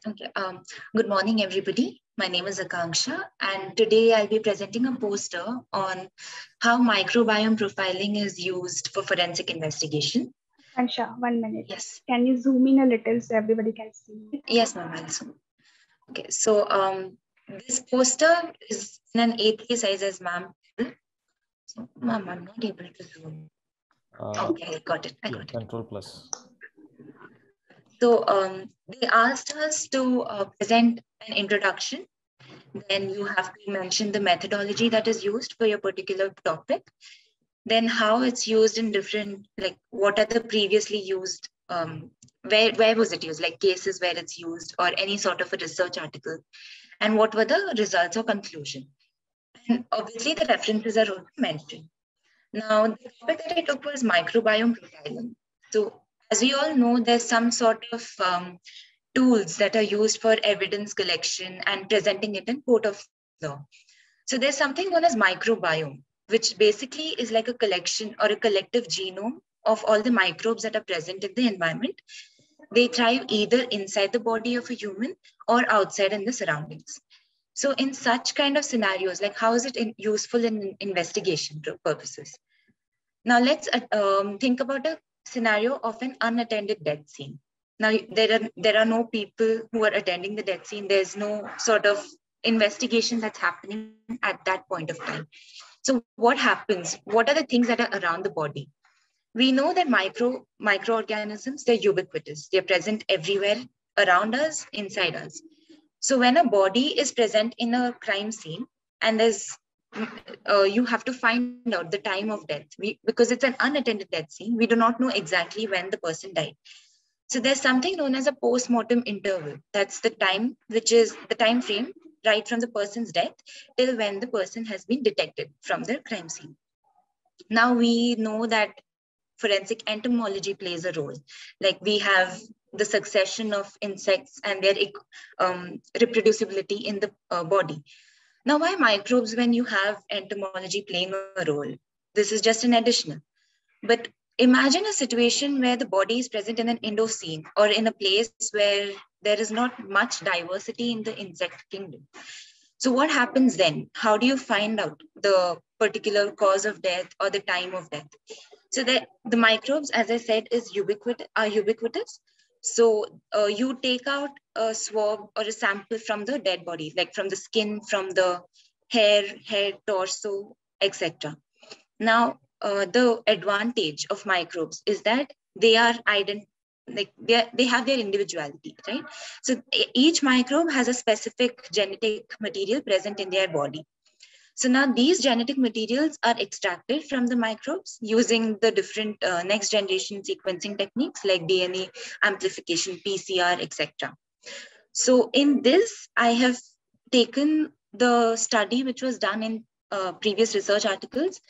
Okay. Good morning, everybody. My name is Aakanksha, and today I'll be presenting a poster on how microbiome profiling is used for forensic investigation. Ansha, 1 minute. Yes. Can you zoom in a little so everybody can see? Yes, ma'am. I'll zoom. Okay. So this poster is in an A3 size as ma'am. So, ma'am, I'm not able to zoom. Okay, I got it. I got it. Control plus. So they asked us to present an introduction. Then you have to mention the methodology that is used for your particular topic. Then how it's used in different, like what are the previously used, where was it used, like cases where it's used or any sort of a research article. And what were the results or conclusion. And obviously the references are also mentioned. Now, the topic that I took was microbiome profiling. So as we all know, there's some sort of tools that are used for evidence collection and presenting it in court of law. So there's something known as microbiome, which basically is like a collection or a collective genome of all the microbes that are present in the environment. They thrive either inside the body of a human or outside in the surroundings. So in such kind of scenarios, like how is it useful in investigation purposes? Now let's think about a scenario of an unattended death scene. Now there are no people who are attending the death scene. There's no sort of investigation that's happening at that point of time. So what happens? What are the things that are around the body? We know that microorganisms, they're ubiquitous. They're present everywhere around us, inside us. So when a body is present in a crime scene and there's you have to find out the time of death because it's an unattended death scene. We do not know exactly when the person died. So there's something known as a post-mortem interval. That's the time, which is the time frame right from the person's death till when the person has been detected from their crime scene. Now we know that forensic entomology plays a role. Like we have the succession of insects and their reproducibility in the body. Now, why microbes when you have entomology playing a role? This is just an additional. But imagine a situation where the body is present in an indoor scene or in a place where there is not much diversity in the insect kingdom. So what happens then? How do you find out the particular cause of death or the time of death? So the microbes, as I said, are ubiquitous. So you take out a swab or a sample from the dead body, like from the skin, from the hair, head, torso, etc. Now, the advantage of microbes is that they are they have their individuality, right? So each microbe has a specific genetic material present in their body. So now these genetic materials are extracted from the microbes using the different next generation sequencing techniques like DNA amplification, PCR, etc. So in this, I have taken the study which was done in previous research articles,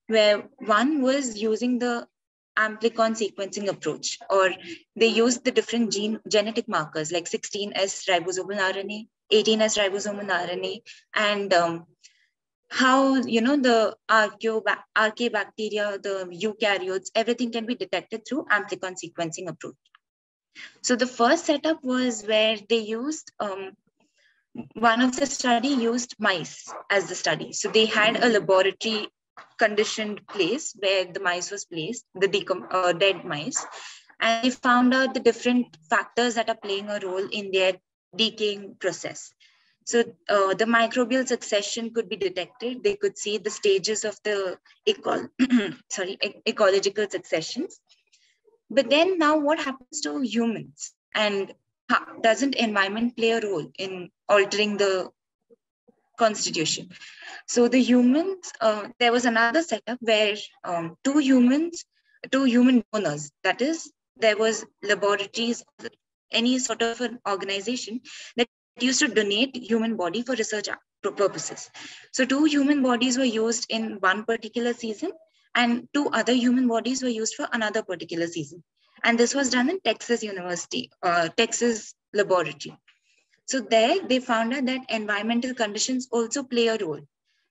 where one was using the amplicon sequencing approach, or they used the different genetic markers like 16S ribosomal RNA, 18S ribosomal RNA, and how, you know, the archaea bacteria, the eukaryotes, everything can be detected through amplicon sequencing approach. So the first setup was where they used, one of the study used mice as the study. So they had a laboratory conditioned place where the mice was placed, the dead mice, and they found out the different factors that are playing a role in their decaying process. So the microbial succession could be detected. They could see the stages of the ecological successions. But then now what happens to humans? And doesn't environment play a role in altering the constitution? So the humans, there was another setup where two human donors, that is, there was laboratories, any sort of an organization that used to donate human body for research purposes. So 2 human bodies were used in one particular season and 2 other human bodies were used for another particular season. And this was done in Texas University, Texas laboratory. So there they found out that environmental conditions also play a role.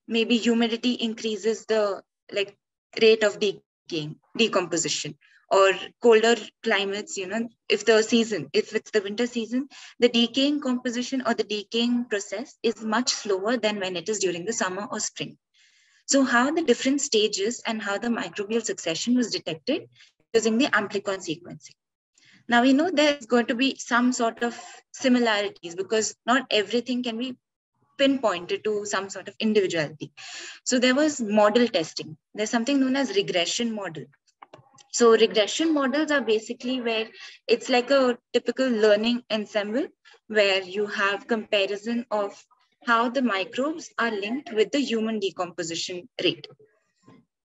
Maybe humidity increases the rate of decomposition, or colder climates, if it's the winter season, the decaying composition or the decaying process is much slower than when it is during the summer or spring. So how the different stages and how the microbial succession was detected using the amplicon sequencing. Now we know there's going to be some sort of similarities because not everything can be pinpointed to some sort of individuality. So there was model testing. There's something known as regression model. So regression models are basically where it's like a typical learning ensemble where you have comparison of how the microbes are linked with the human decomposition rate.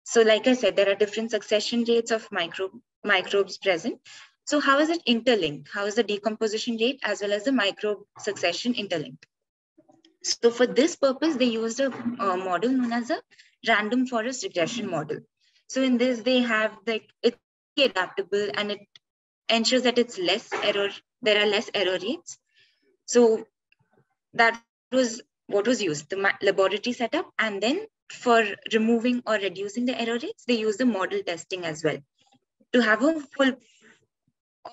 So like I said, there are different succession rates of microbes present. So how is it interlinked? How is the decomposition rate as well as the microbe succession interlinked? So for this purpose, they used a model known as a random forest regression model. So in this, they have it's adaptable and it ensures that it's less error. There are less error rates. So that was what was used, the laboratory setup. And then for removing or reducing the error rates, they use the model testing as well to have a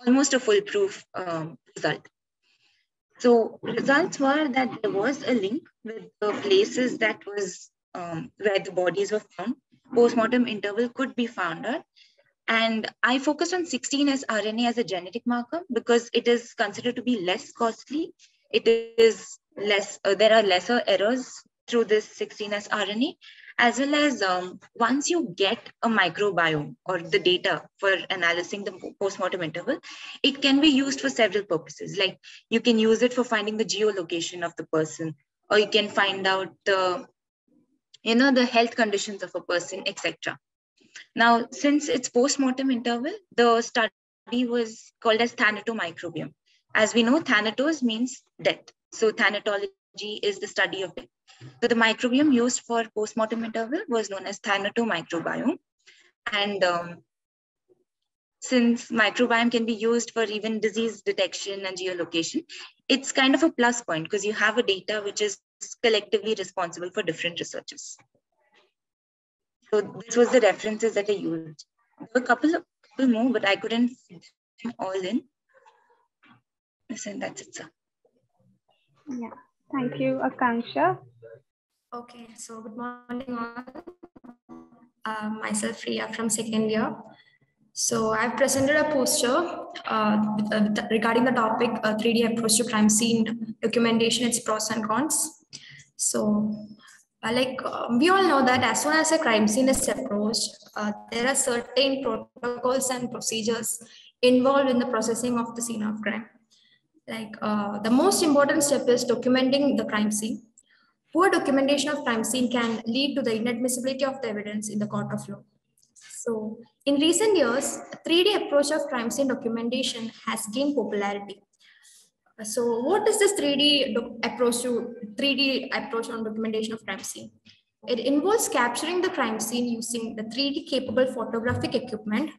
almost a foolproof result. So results were that there was a link with the places that was where the bodies were found. Postmortem interval could be found out. And I focused on 16S RNA as a genetic marker because it is considered to be less costly. It is less, there are lesser errors through this 16S RNA, as well as once you get a microbiome or the data for analyzing the postmortem interval, it can be used for several purposes. Like you can use it for finding the geolocation of the person, or you can find out the, the health conditions of a person, etc. Now, since it's postmortem interval, the study was called as thanatomicrobiome. As we know, thanatos means death. So thanatology is the study of death. So the microbiome used for postmortem interval was known as thanatomicrobiome. And since microbiome can be used for even disease detection and geolocation, it's kind of a plus point because you have a data which is collectively responsible for different researches. So this was the references that I used. There were a couple more, but I couldn't fit them all in. Listen, that's it, sir. Yeah, thank you, Aakanksha. Okay, so good morning all. Myself Riya from second year. So I've presented a poster regarding the topic 3D approach to crime scene documentation, its pros and cons. So we all know that as soon as a crime scene is approached, there are certain protocols and procedures involved in the processing of the scene of crime. The most important step is documenting the crime scene. Poor documentation of crime scene can lead to the inadmissibility of the evidence in the court of law. So in recent years, a 3D approach of crime scene documentation has gained popularity. So what is this 3D approach on documentation of crime scene? It involves capturing the crime scene using the 3D capable photographic equipment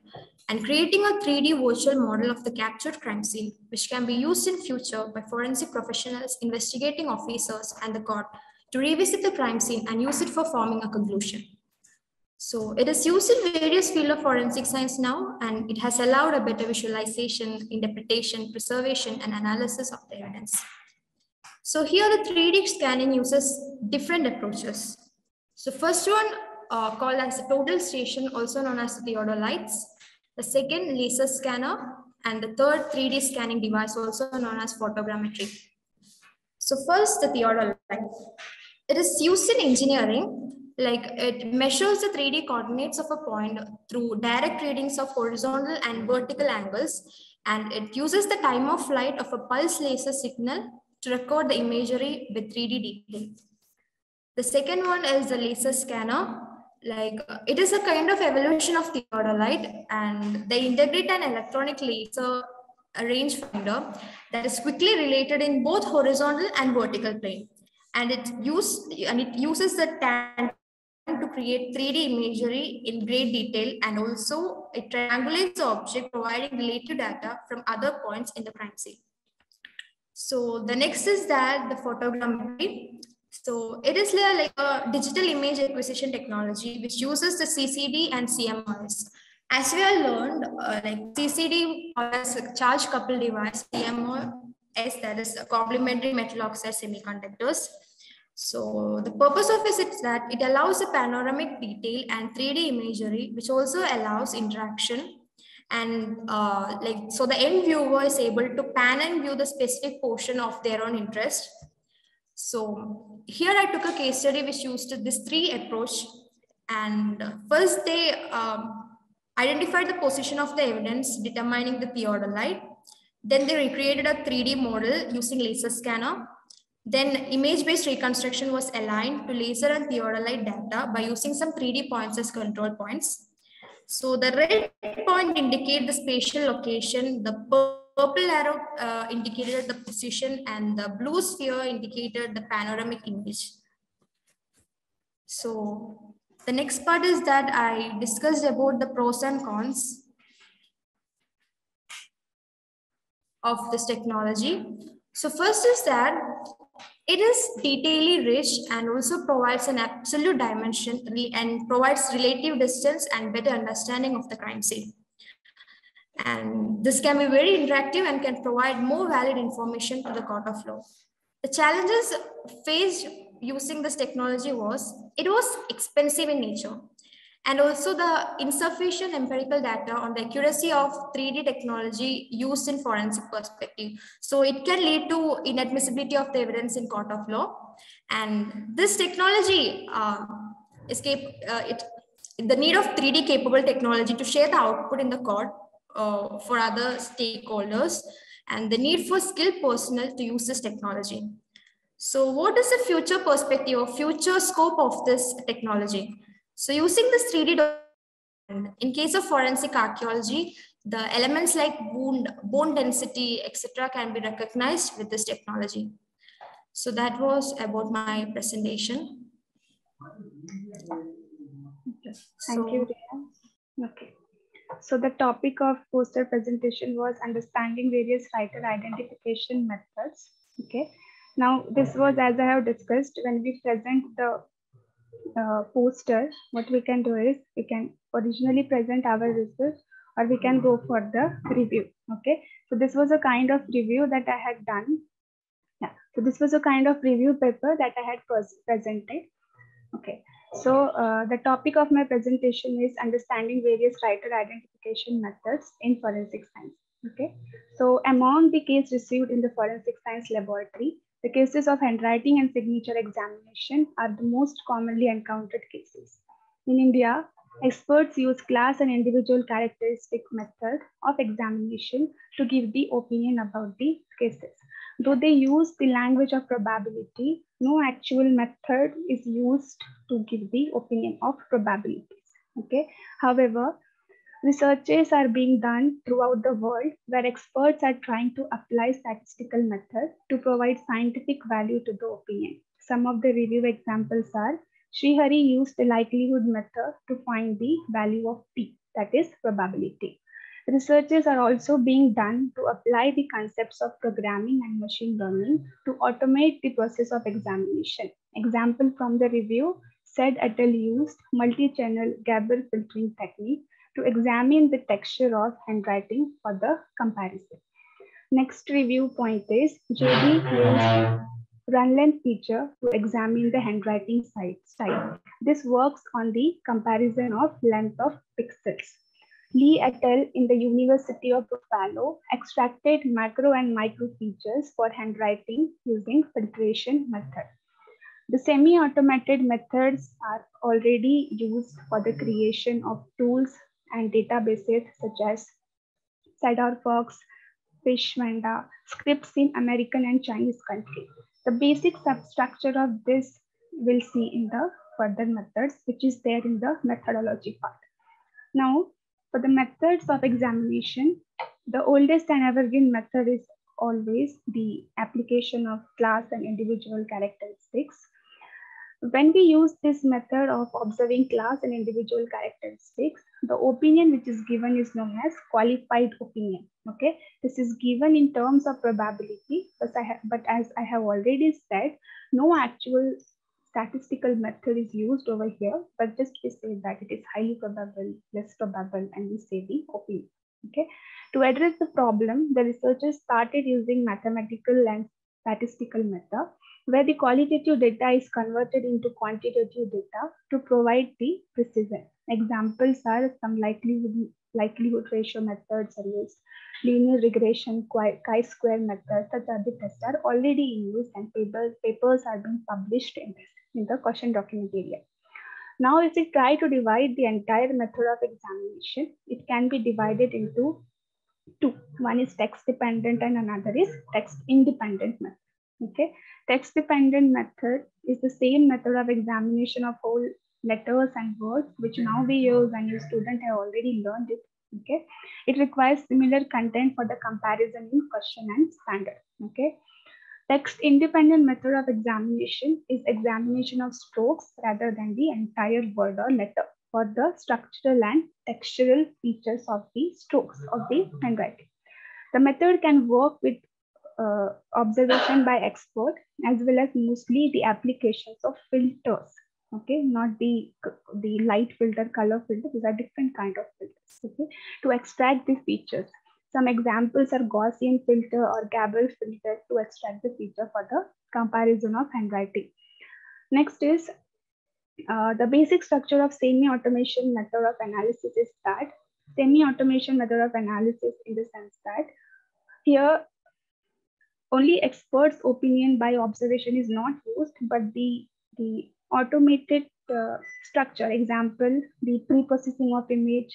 and creating a 3D virtual model of the captured crime scene, which can be used in future by forensic professionals, investigating officers, and the court to revisit the crime scene and use it for forming a conclusion. So it is used in various fields of forensic science now, and it has allowed a better visualization, interpretation, preservation, and analysis of the evidence. So here the 3D scanning uses different approaches. So first one called as the total station, also known as the theodolites. The second, laser scanner, and the third 3D scanning device, also known as photogrammetry. So first, the theodolite. It is used in engineering. It measures the 3D coordinates of a point through direct readings of horizontal and vertical angles, and it uses the time of flight of a pulse laser signal to record the imagery with 3D detail. The second one is the laser scanner. It is a kind of evolution of theodolite, and they integrate an electronic laser rangefinder that is quickly related in both horizontal and vertical plane. And it uses the tandem to create 3D imagery in great detail, and also it triangulates the object, providing related data from other points in the crime scene. So the next is that the photogrammetry. So it is like a digital image acquisition technology which uses the CCD and CMOS As we all learned, like CCD as a charge coupled device, CMOS, that is complementary metal oxide semiconductors. So the purpose of this is that it allows a panoramic detail and 3D imagery, which also allows interaction. And so the end viewer is able to pan and view the specific portion of their own interest. So here I took a case study which used this 3 approach. And first they identified the position of the evidence, determining the theodolite. Then they recreated a 3D model using laser scanner. Then image-based reconstruction was aligned to laser and theodolite data by using some 3D points as control points. So the red point indicated the spatial location, the purple arrow indicated the position, and the blue sphere indicated the panoramic image. So the next part is that I discussed about the pros and cons of this technology. So first is that it is detailly rich and also provides an absolute dimension and provides relative distance and better understanding of the crime scene. And this can be very interactive and can provide more valid information to the court of law. The challenges faced using this technology was, it was expensive in nature, and also the insufficient empirical data on the accuracy of 3D technology used in forensic perspective. So it can lead to inadmissibility of the evidence in court of law. And this technology the need of 3D capable technology to share the output in the court for other stakeholders, and the need for skilled personnel to use this technology. So what is the future perspective or future scope of this technology? So using this 3D, in case of forensic archaeology, the elements like bone density, etc., can be recognized with this technology. So that was about my presentation. Thank you, Riya. Okay. So the topic of poster presentation was understanding various writer identification methods. Okay. Now this was, as I have discussed, when we present the poster, what we can do is we can originally present our research, or we can go for the review. Okay. So this was a kind of review that I had done. Yeah. So this was a kind of review paper that I had presented. Okay. So the topic of my presentation is understanding various writer identification methods in forensic science. Okay. So among the cases received in the forensic science laboratory, the cases of handwriting and signature examination are the most commonly encountered cases. In India, experts use class and individual characteristic method of examination to give the opinion about the cases. Though they use the language of probability, no actual method is used to give the opinion of probabilities. Okay. However, researches are being done throughout the world where experts are trying to apply statistical methods to provide scientific value to the opinion. Some of the review examples are, Srihari used the likelihood method to find the value of P, that is probability. Researches are also being done to apply the concepts of programming and machine learning to automate the process of examination. Example from the review, said et al. Used multi-channel Gabor filtering technique to examine the texture of handwriting for the comparison. Next review point is, JD used run length feature to examine the handwriting style. This works on the comparison of length of pixels. Lee et al. In the University of Buffalo extracted macro and micro features for handwriting using filtration method. The semi-automated methods are already used for the creation of tools and databases such as CyDorFox, Fishmanda, scripts in American and Chinese countries. The basic substructure of this we'll see in the further methods, which is there in the methodology part. Now, for the methods of examination, the oldest and evergreen method is always the application of class and individual characteristics. When we use this method of observing class and individual characteristics, the opinion which is given is known as qualified opinion. Okay, this is given in terms of probability, but as I have already said, no actual statistical method is used over here, but just we say that it is highly probable, less probable, and we say the opinion. Okay. To address the problem, the researchers started using mathematical and statistical method, where the qualitative data is converted into quantitative data to provide the precision. Examples are some likelihood ratio methods are used, linear regression, chi-square methods, such as the tests are already in use, and papers are being published in the question document area. Now, if we try to divide the entire method of examination, it can be divided into two. One is text dependent and another is text independent method. Okay, text dependent method is the same method of examination of whole letters and words, which now we use and your student have already learned it. Okay, it requires similar content for the comparison in question and standard. Okay, text independent method of examination is examination of strokes rather than the entire word or letter for the structural and textural features of the strokes of the handwriting. The method can work with observation by expert, as well as mostly the applications of filters. Okay, not the light filter, color filter. These are different kind of filters. Okay, to extract the features. Some examples are Gaussian filter or Gabel filter to extract the feature for the comparison of handwriting. Next is the basic structure of semi-automation method of analysis is that semi-automation method of analysis in the sense that here only experts' opinion by observation is not used, but the automated structure, example, the pre-processing of image,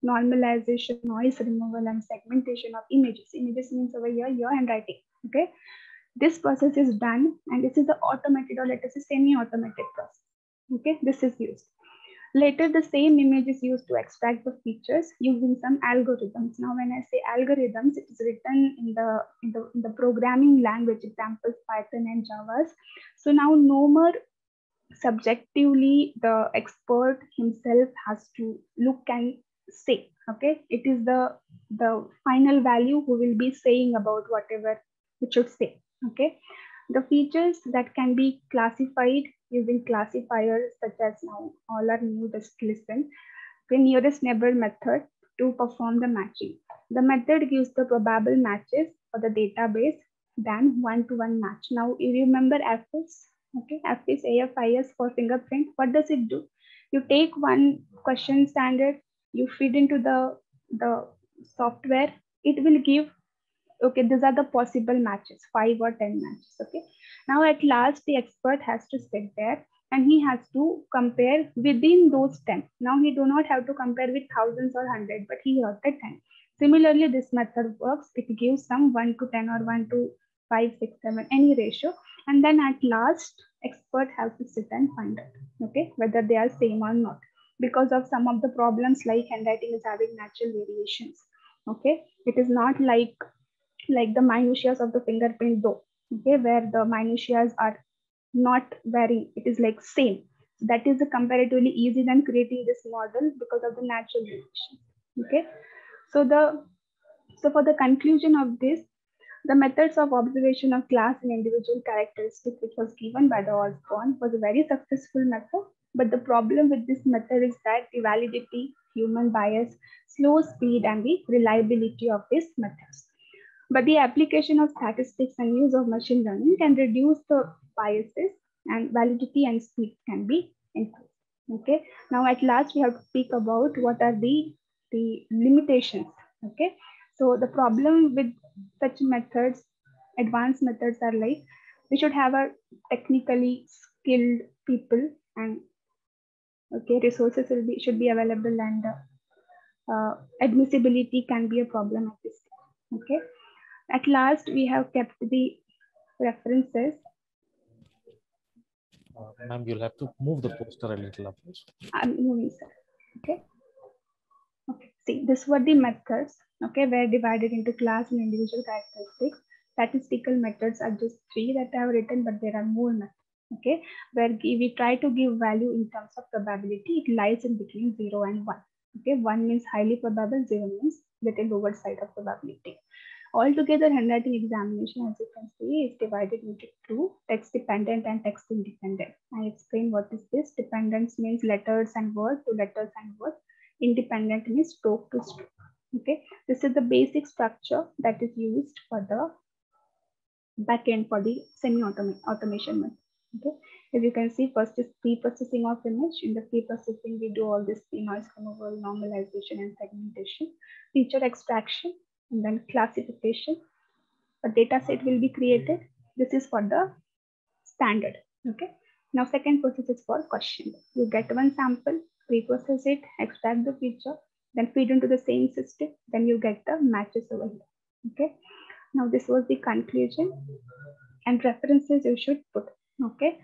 normalization, noise removal, and segmentation of images. Images means over here your handwriting. Okay, this process is done, and this is the automated, or let us say semi-automated process. Okay, this is used. Later, the same image is used to extract the features using some algorithms. Now, when I say algorithms, it is written in the programming language, examples Python and Java. So now, no more subjectively the expert himself has to look and say. Okay, it is the final value who will be saying about whatever it should say. Okay, the features that can be classified using classifiers such as now all are new, just listen. The nearest neighbor method to perform the matching. The method gives the probable matches for the database than one-to-one match. Now you remember FIS, okay, FIS, AFIS for fingerprint. What does it do? You take one question standard, you feed into the software, it will give, okay, these are the possible matches, 5 or 10 matches. Okay, now at last the expert has to sit there and he has to compare within those 10. Now he do not have to compare with thousands or 100, but he got the 10. Similarly, this method works. It gives some 1 to 10 or 1 to 5, 6, 7, any ratio, and then at last expert has to sit and find out, okay, whether they are same or not, because of some of the problems like handwriting is having natural variations. Okay, it is not like the minutiae of the fingerprint though, okay, where the minutiae are not varying, it is like same. That is comparatively easy than creating this model because of the natural variation. Okay, so for the conclusion of this, the methods of observation of class and individual characteristics, which was given by the Osborne, was a very successful method. But the problem with this method is that the validity, human bias, slow speed, and the reliability of these methods. But the application of statistics and use of machine learning can reduce the biases, and validity and speed can be increased. Okay. Now, at last, we have to speak about what are the limitations. Okay. So the problem with such methods, advanced methods, are like we should have a technically skilled people, and okay, resources should be available, and admissibility can be a problem at this time. Okay. At last, we have kept the references. Ma'am, you'll have to move the poster a little up. I'm moving, sir. Okay. Okay. See, this were the methods. Okay, were divided into class and individual characteristics. Statistical methods are just 3 that I have written, but there are more methods. Okay, where we try to give value in terms of probability. It lies in between 0 and 1. Okay, 1 means highly probable, 0 means little lower side of probability. Altogether, handwriting examination, as you can see, is divided into two, text dependent and text independent. I explain what is this. Dependent means letters and word to letters and word. Independent means stroke to stroke. Okay, this is the basic structure that is used for the backend for the semi-automation method. Okay, as you can see, first is pre-processing of image. In the pre-processing, we do all this noise removal, normalization, and segmentation, feature extraction, and then classification. A data set will be created. This is for the standard. Okay. Now, second process is for question. You get one sample, pre-process it, extract the feature, then feed into the same system. Then you get the matches over here. Okay. Now, this was the conclusion and references you should put. Okay.